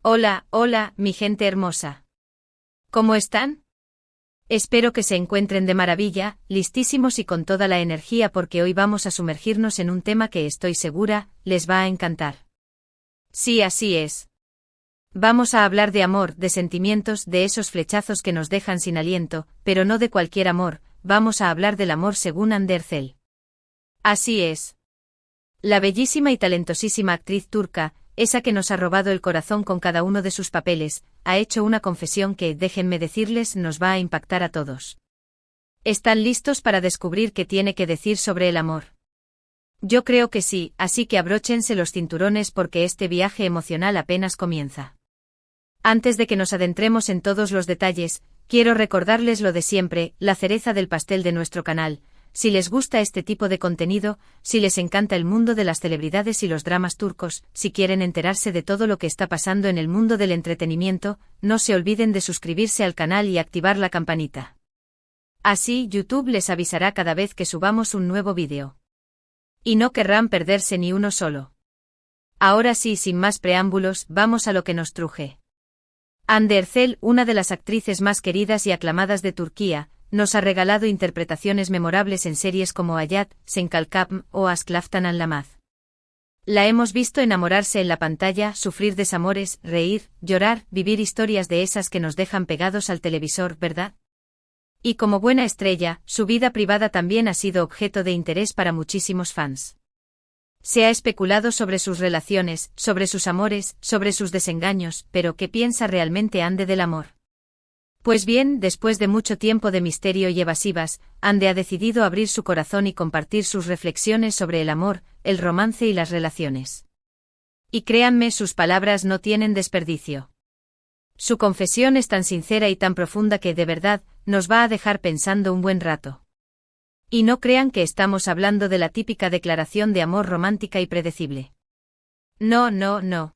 Hola, hola, mi gente hermosa. ¿Cómo están? Espero que se encuentren de maravilla, listísimos y con toda la energía porque hoy vamos a sumergirnos en un tema que estoy segura, les va a encantar. Sí, así es. Vamos a hablar de amor, de sentimientos, de esos flechazos que nos dejan sin aliento, pero no de cualquier amor, vamos a hablar del amor según Hande Erçel. Así es. La bellísima y talentosísima actriz turca, esa que nos ha robado el corazón con cada uno de sus papeles, ha hecho una confesión que, déjenme decirles, nos va a impactar a todos. ¿Están listos para descubrir qué tiene que decir sobre el amor? Yo creo que sí, así que abróchense los cinturones porque este viaje emocional apenas comienza. Antes de que nos adentremos en todos los detalles, quiero recordarles lo de siempre, la cereza del pastel de nuestro canal. Si les gusta este tipo de contenido, si les encanta el mundo de las celebridades y los dramas turcos, si quieren enterarse de todo lo que está pasando en el mundo del entretenimiento, no se olviden de suscribirse al canal y activar la campanita. Así YouTube les avisará cada vez que subamos un nuevo vídeo. Y no querrán perderse ni uno solo. Ahora sí, sin más preámbulos, vamos a lo que nos truje. Hande Erçel, una de las actrices más queridas y aclamadas de Turquía, nos ha regalado interpretaciones memorables en series como Hayat, Sen Kalkam o Aşk Laftan Anlamaz. La hemos visto enamorarse en la pantalla, sufrir desamores, reír, llorar, vivir historias de esas que nos dejan pegados al televisor, ¿verdad? Y como buena estrella, su vida privada también ha sido objeto de interés para muchísimos fans. Se ha especulado sobre sus relaciones, sobre sus amores, sobre sus desengaños, pero ¿qué piensa realmente Hande del amor? Pues bien, después de mucho tiempo de misterio y evasivas, Hande ha decidido abrir su corazón y compartir sus reflexiones sobre el amor, el romance y las relaciones. Y créanme, sus palabras no tienen desperdicio. Su confesión es tan sincera y tan profunda que, de verdad, nos va a dejar pensando un buen rato. Y no crean que estamos hablando de la típica declaración de amor romántica y predecible. No, no, no.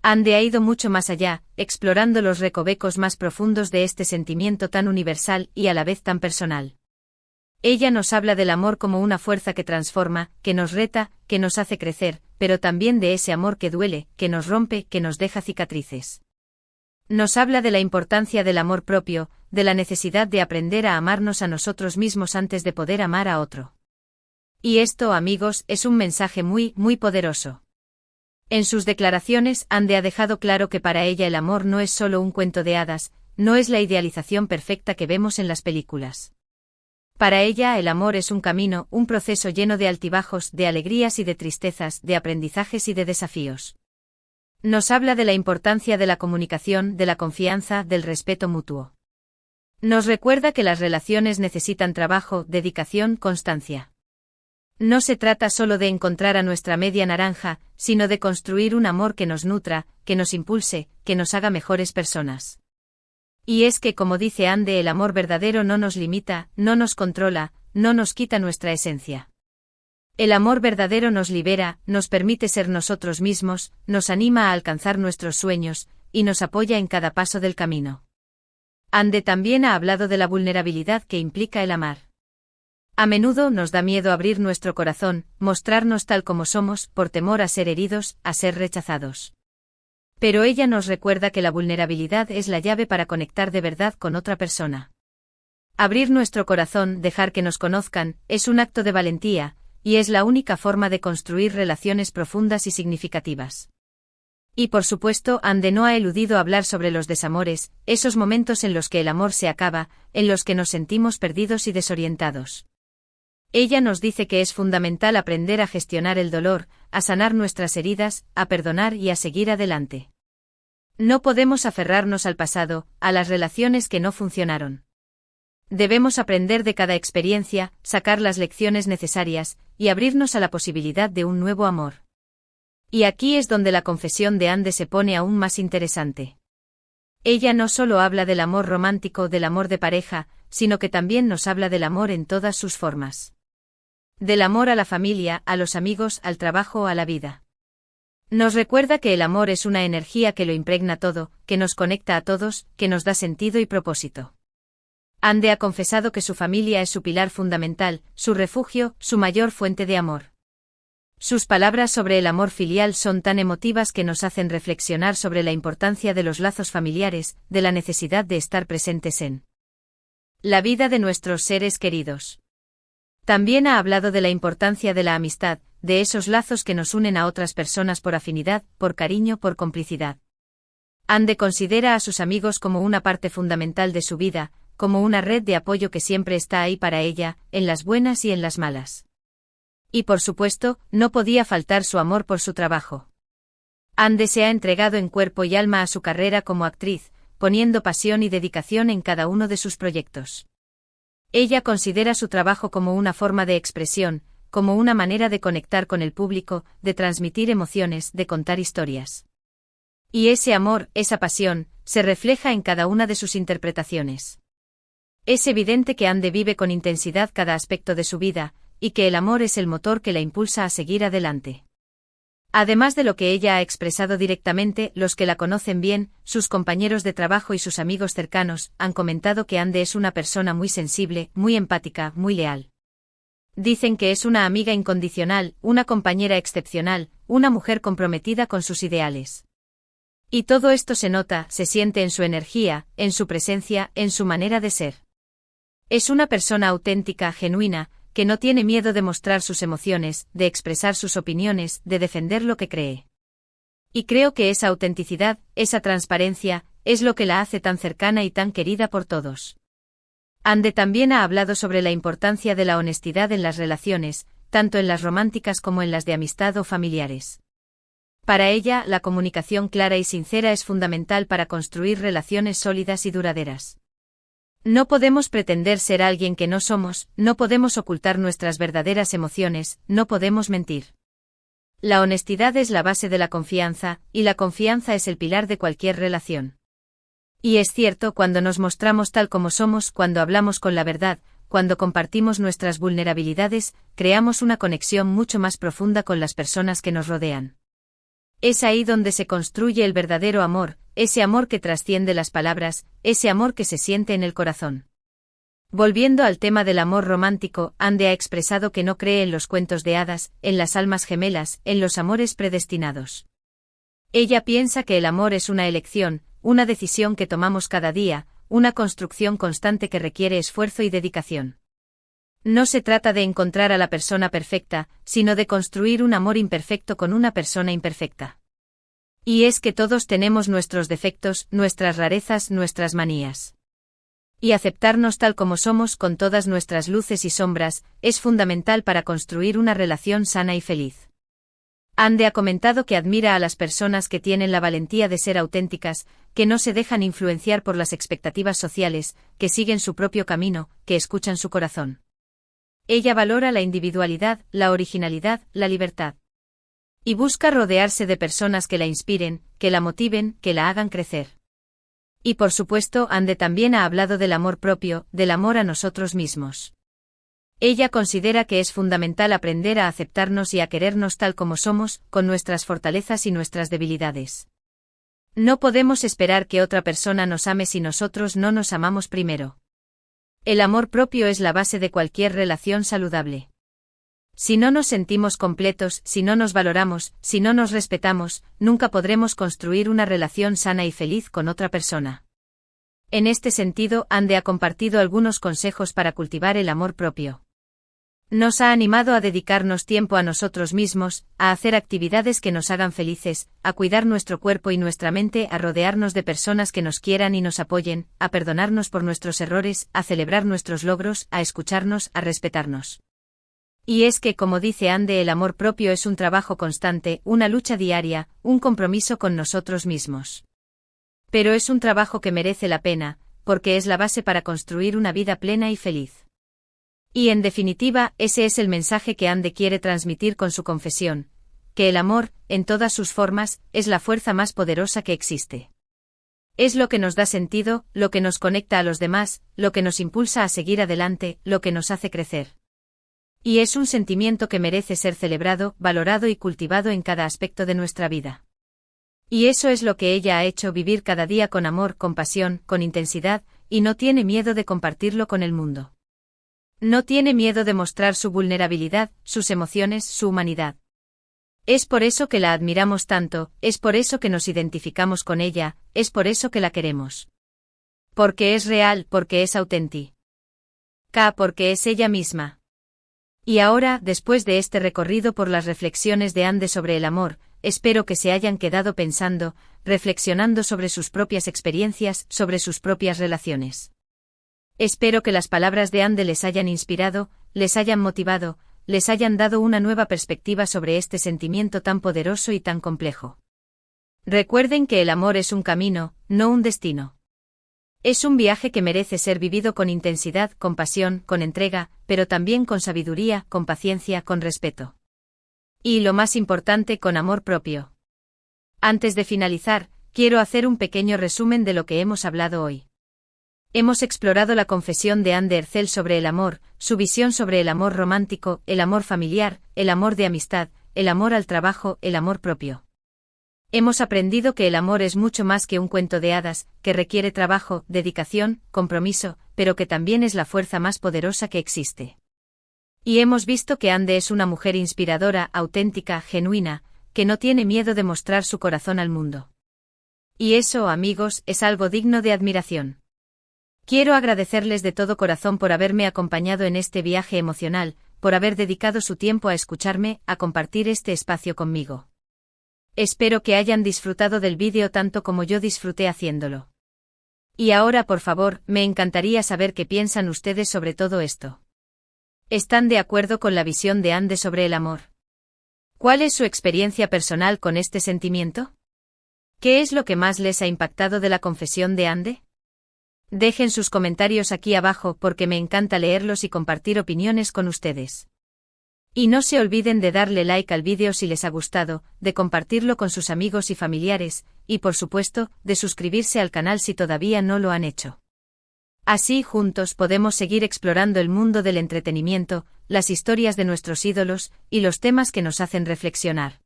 Hande ha ido mucho más allá, explorando los recovecos más profundos de este sentimiento tan universal y a la vez tan personal. Ella nos habla del amor como una fuerza que transforma, que nos reta, que nos hace crecer, pero también de ese amor que duele, que nos rompe, que nos deja cicatrices. Nos habla de la importancia del amor propio, de la necesidad de aprender a amarnos a nosotros mismos antes de poder amar a otro. Y esto, amigos, es un mensaje muy, muy poderoso. En sus declaraciones, Hande ha dejado claro que para ella el amor no es solo un cuento de hadas, no es la idealización perfecta que vemos en las películas. Para ella el amor es un camino, un proceso lleno de altibajos, de alegrías y de tristezas, de aprendizajes y de desafíos. Nos habla de la importancia de la comunicación, de la confianza, del respeto mutuo. Nos recuerda que las relaciones necesitan trabajo, dedicación, constancia. No se trata solo de encontrar a nuestra media naranja, sino de construir un amor que nos nutra, que nos impulse, que nos haga mejores personas. Y es que, como dice Hande, el amor verdadero no nos limita, no nos controla, no nos quita nuestra esencia. El amor verdadero nos libera, nos permite ser nosotros mismos, nos anima a alcanzar nuestros sueños, y nos apoya en cada paso del camino. Hande también ha hablado de la vulnerabilidad que implica el amar. A menudo nos da miedo abrir nuestro corazón, mostrarnos tal como somos, por temor a ser heridos, a ser rechazados. Pero ella nos recuerda que la vulnerabilidad es la llave para conectar de verdad con otra persona. Abrir nuestro corazón, dejar que nos conozcan, es un acto de valentía, y es la única forma de construir relaciones profundas y significativas. Y por supuesto, Hande no ha eludido hablar sobre los desamores, esos momentos en los que el amor se acaba, en los que nos sentimos perdidos y desorientados. Ella nos dice que es fundamental aprender a gestionar el dolor, a sanar nuestras heridas, a perdonar y a seguir adelante. No podemos aferrarnos al pasado, a las relaciones que no funcionaron. Debemos aprender de cada experiencia, sacar las lecciones necesarias, y abrirnos a la posibilidad de un nuevo amor. Y aquí es donde la confesión de Hande se pone aún más interesante. Ella no solo habla del amor romántico, del amor de pareja, sino que también nos habla del amor en todas sus formas. Del amor a la familia, a los amigos, al trabajo, a la vida. Nos recuerda que el amor es una energía que lo impregna todo, que nos conecta a todos, que nos da sentido y propósito. Hande ha confesado que su familia es su pilar fundamental, su refugio, su mayor fuente de amor. Sus palabras sobre el amor filial son tan emotivas que nos hacen reflexionar sobre la importancia de los lazos familiares, de la necesidad de estar presentes en la vida de nuestros seres queridos. También ha hablado de la importancia de la amistad, de esos lazos que nos unen a otras personas por afinidad, por cariño, por complicidad. Ande considera a sus amigos como una parte fundamental de su vida, como una red de apoyo que siempre está ahí para ella, en las buenas y en las malas. Y por supuesto, no podía faltar su amor por su trabajo. Ande se ha entregado en cuerpo y alma a su carrera como actriz, poniendo pasión y dedicación en cada uno de sus proyectos. Ella considera su trabajo como una forma de expresión, como una manera de conectar con el público, de transmitir emociones, de contar historias. Y ese amor, esa pasión, se refleja en cada una de sus interpretaciones. Es evidente que Ande vive con intensidad cada aspecto de su vida, y que el amor es el motor que la impulsa a seguir adelante. Además de lo que ella ha expresado directamente, los que la conocen bien, sus compañeros de trabajo y sus amigos cercanos, han comentado que Ande es una persona muy sensible, muy empática, muy leal. Dicen que es una amiga incondicional, una compañera excepcional, una mujer comprometida con sus ideales. Y todo esto se nota, se siente en su energía, en su presencia, en su manera de ser. Es una persona auténtica, genuina, que no tiene miedo de mostrar sus emociones, de expresar sus opiniones, de defender lo que cree. Y creo que esa autenticidad, esa transparencia, es lo que la hace tan cercana y tan querida por todos. Ande también ha hablado sobre la importancia de la honestidad en las relaciones, tanto en las románticas como en las de amistad o familiares. Para ella, la comunicación clara y sincera es fundamental para construir relaciones sólidas y duraderas. No podemos pretender ser alguien que no somos, no podemos ocultar nuestras verdaderas emociones, no podemos mentir. La honestidad es la base de la confianza, y la confianza es el pilar de cualquier relación. Y es cierto, cuando nos mostramos tal como somos, cuando hablamos con la verdad, cuando compartimos nuestras vulnerabilidades, creamos una conexión mucho más profunda con las personas que nos rodean. Es ahí donde se construye el verdadero amor, ese amor que trasciende las palabras, ese amor que se siente en el corazón. Volviendo al tema del amor romántico, Ande ha expresado que no cree en los cuentos de hadas, en las almas gemelas, en los amores predestinados. Ella piensa que el amor es una elección, una decisión que tomamos cada día, una construcción constante que requiere esfuerzo y dedicación. No se trata de encontrar a la persona perfecta, sino de construir un amor imperfecto con una persona imperfecta. Y es que todos tenemos nuestros defectos, nuestras rarezas, nuestras manías. Y aceptarnos tal como somos con todas nuestras luces y sombras, es fundamental para construir una relación sana y feliz. Ande ha comentado que admira a las personas que tienen la valentía de ser auténticas, que no se dejan influenciar por las expectativas sociales, que siguen su propio camino, que escuchan su corazón. Ella valora la individualidad, la originalidad, la libertad. Y busca rodearse de personas que la inspiren, que la motiven, que la hagan crecer. Y por supuesto, Ande también ha hablado del amor propio, del amor a nosotros mismos. Ella considera que es fundamental aprender a aceptarnos y a querernos tal como somos, con nuestras fortalezas y nuestras debilidades. No podemos esperar que otra persona nos ame si nosotros no nos amamos primero. El amor propio es la base de cualquier relación saludable. Si no nos sentimos completos, si no nos valoramos, si no nos respetamos, nunca podremos construir una relación sana y feliz con otra persona. En este sentido, Ande ha compartido algunos consejos para cultivar el amor propio. Nos ha animado a dedicarnos tiempo a nosotros mismos, a hacer actividades que nos hagan felices, a cuidar nuestro cuerpo y nuestra mente, a rodearnos de personas que nos quieran y nos apoyen, a perdonarnos por nuestros errores, a celebrar nuestros logros, a escucharnos, a respetarnos. Y es que, como dice Ande, el amor propio es un trabajo constante, una lucha diaria, un compromiso con nosotros mismos. Pero es un trabajo que merece la pena, porque es la base para construir una vida plena y feliz. Y en definitiva, ese es el mensaje que Ande quiere transmitir con su confesión, que el amor, en todas sus formas, es la fuerza más poderosa que existe. Es lo que nos da sentido, lo que nos conecta a los demás, lo que nos impulsa a seguir adelante, lo que nos hace crecer. Y es un sentimiento que merece ser celebrado, valorado y cultivado en cada aspecto de nuestra vida. Y eso es lo que ella ha hecho, vivir cada día con amor, con pasión, con intensidad, y no tiene miedo de compartirlo con el mundo. No tiene miedo de mostrar su vulnerabilidad, sus emociones, su humanidad. Es por eso que la admiramos tanto, es por eso que nos identificamos con ella, es por eso que la queremos. Porque es real, porque es auténtica. Porque es ella misma. Y ahora, después de este recorrido por las reflexiones de Ande sobre el amor, espero que se hayan quedado pensando, reflexionando sobre sus propias experiencias, sobre sus propias relaciones. Espero que las palabras de Ande les hayan inspirado, les hayan motivado, les hayan dado una nueva perspectiva sobre este sentimiento tan poderoso y tan complejo. Recuerden que el amor es un camino, no un destino. Es un viaje que merece ser vivido con intensidad, con pasión, con entrega, pero también con sabiduría, con paciencia, con respeto. Y lo más importante, con amor propio. Antes de finalizar, quiero hacer un pequeño resumen de lo que hemos hablado hoy. Hemos explorado la confesión de Ande Ercel sobre el amor, su visión sobre el amor romántico, el amor familiar, el amor de amistad, el amor al trabajo, el amor propio. Hemos aprendido que el amor es mucho más que un cuento de hadas, que requiere trabajo, dedicación, compromiso, pero que también es la fuerza más poderosa que existe. Y hemos visto que Ande es una mujer inspiradora, auténtica, genuina, que no tiene miedo de mostrar su corazón al mundo. Y eso, amigos, es algo digno de admiración. Quiero agradecerles de todo corazón por haberme acompañado en este viaje emocional, por haber dedicado su tiempo a escucharme, a compartir este espacio conmigo. Espero que hayan disfrutado del vídeo tanto como yo disfruté haciéndolo. Y ahora, por favor, me encantaría saber qué piensan ustedes sobre todo esto. ¿Están de acuerdo con la visión de Ande sobre el amor? ¿Cuál es su experiencia personal con este sentimiento? ¿Qué es lo que más les ha impactado de la confesión de Ande? Dejen sus comentarios aquí abajo porque me encanta leerlos y compartir opiniones con ustedes. Y no se olviden de darle like al vídeo si les ha gustado, de compartirlo con sus amigos y familiares, y por supuesto, de suscribirse al canal si todavía no lo han hecho. Así juntos podemos seguir explorando el mundo del entretenimiento, las historias de nuestros ídolos, y los temas que nos hacen reflexionar.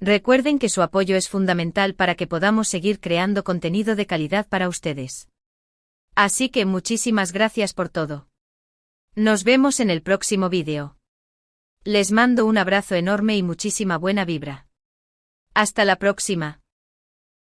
Recuerden que su apoyo es fundamental para que podamos seguir creando contenido de calidad para ustedes. Así que muchísimas gracias por todo. Nos vemos en el próximo vídeo. Les mando un abrazo enorme y muchísima buena vibra. Hasta la próxima.